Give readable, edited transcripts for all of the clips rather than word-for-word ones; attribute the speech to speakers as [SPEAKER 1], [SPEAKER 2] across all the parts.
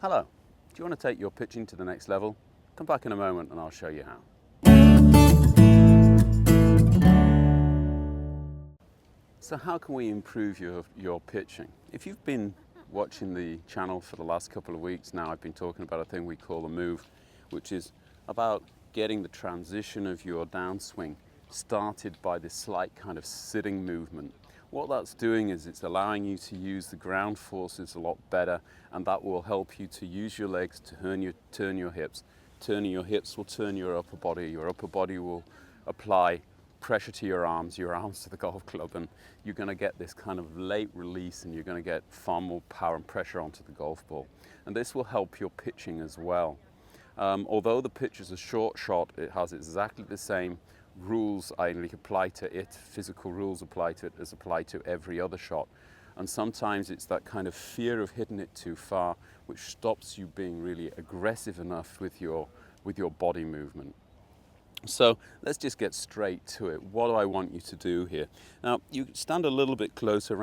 [SPEAKER 1] Hello, do you want to take your pitching to the next level? Come back in a moment and I'll show you how. So how can we improve your pitching? If you've been watching the channel for the last couple of weeks now, I've been talking about a thing we call a move, which is about getting the transition of your downswing started by this slight kind of sitting movement. What that's doing is it's allowing you to use the ground forces a lot better, and that will help you to use your legs to turn your hips. Turning your hips will turn your upper body will apply pressure to your arms to the golf club, and you're going to get this kind of late release, and you're going to get far more power and pressure onto the golf ball. And this will help your pitching as well. Although the pitch is a short shot, it has exactly the same rules apply to it, physical rules apply to it as apply to every other shot. And sometimes it's that kind of fear of hitting it too far which stops you being really aggressive enough with your body movement. So let's just get straight to it. What do I want you to do here? Now, you stand a little bit closer,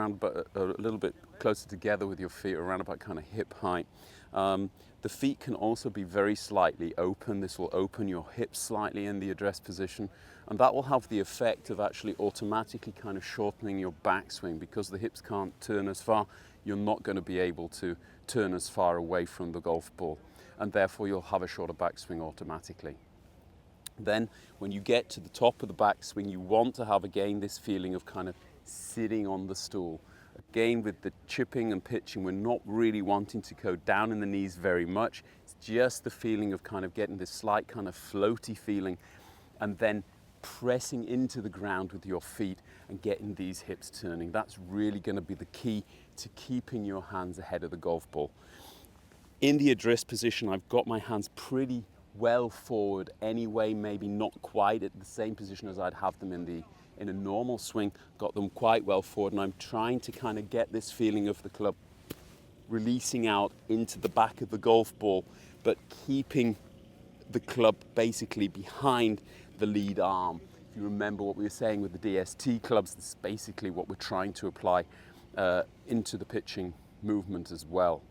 [SPEAKER 1] together with your feet around about kind of hip height. The feet can also be very slightly open. This will open your hips slightly in the address position, and that will have the effect of actually automatically kind of shortening your backswing. Because the hips can't turn as far, you're not going to be able to turn as far away from the golf ball, and therefore you'll have a shorter backswing automatically. Then when you get to the top of the backswing, you want to have again this feeling of kind of sitting on the stool. Again, with the chipping and pitching, we're not really wanting to go down in the knees very much. It's just the feeling of kind of getting this slight kind of floaty feeling, and then pressing into the ground with your feet and getting these hips turning. That's really going to be the key to keeping your hands ahead of the golf ball. In the address position, I've got my hands pretty well forward anyway, maybe not quite at the same position as I'd have them in a normal swing. Got them quite well forward, and I'm trying to kind of get this feeling of the club releasing out into the back of the golf ball, but keeping the club basically behind the lead arm. If you remember what we were saying with the DST clubs, this is basically what we're trying to apply into the pitching movement as well.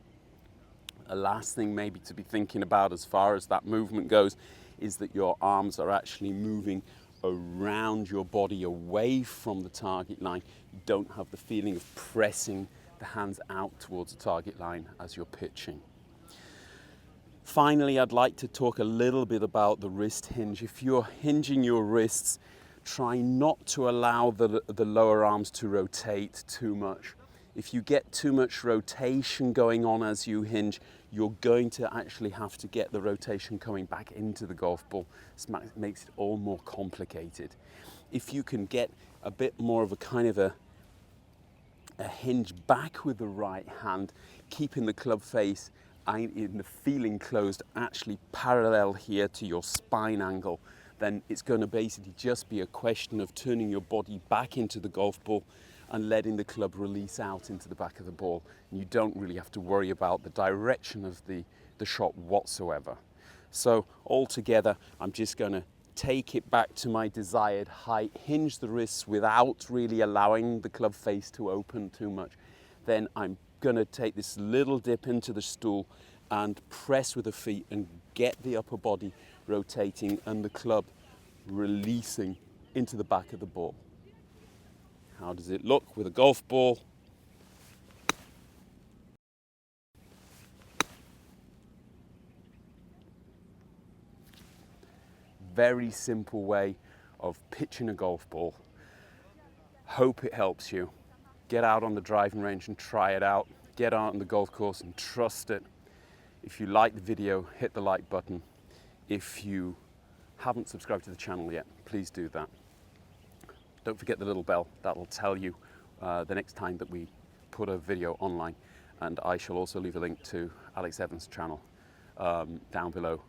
[SPEAKER 1] A last thing maybe to be thinking about as far as that movement goes is that your arms are actually moving around your body away from the target line. You don't have the feeling of pressing the hands out towards the target line as you're pitching. Finally, I'd like to talk a little bit about the wrist hinge. If you're hinging your wrists, try not to allow the lower arms to rotate too much. If you get too much rotation going on as you hinge, you're going to actually have to get the rotation coming back into the golf ball. This makes it all more complicated. If you can get a bit more of a kind of a hinge back with the right hand, keeping the club face in the feeling closed actually parallel here to your spine angle, then it's going to basically just be a question of turning your body back into the golf ball and letting the club release out into the back of the ball. And you don't really have to worry about the direction of the shot whatsoever. So altogether, I'm just going to take it back to my desired height, hinge the wrists without really allowing the club face to open too much. Then I'm going to take this little dip into the stool and press with the feet and get the upper body rotating and the club releasing into the back of the ball. How does it look with a golf ball? Very simple way of pitching a golf ball. Hope it helps you. Get out on the driving range and try it out. Get out on the golf course and trust it. If you like the video, hit the like button. If you haven't subscribed to the channel yet, please do that. Don't forget the little bell. That will tell you the next time that we put a video online. And I shall also leave a link to Alex Evans' channel down below.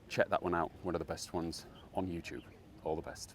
[SPEAKER 1] Check that one out, one of the best ones on YouTube. All the best.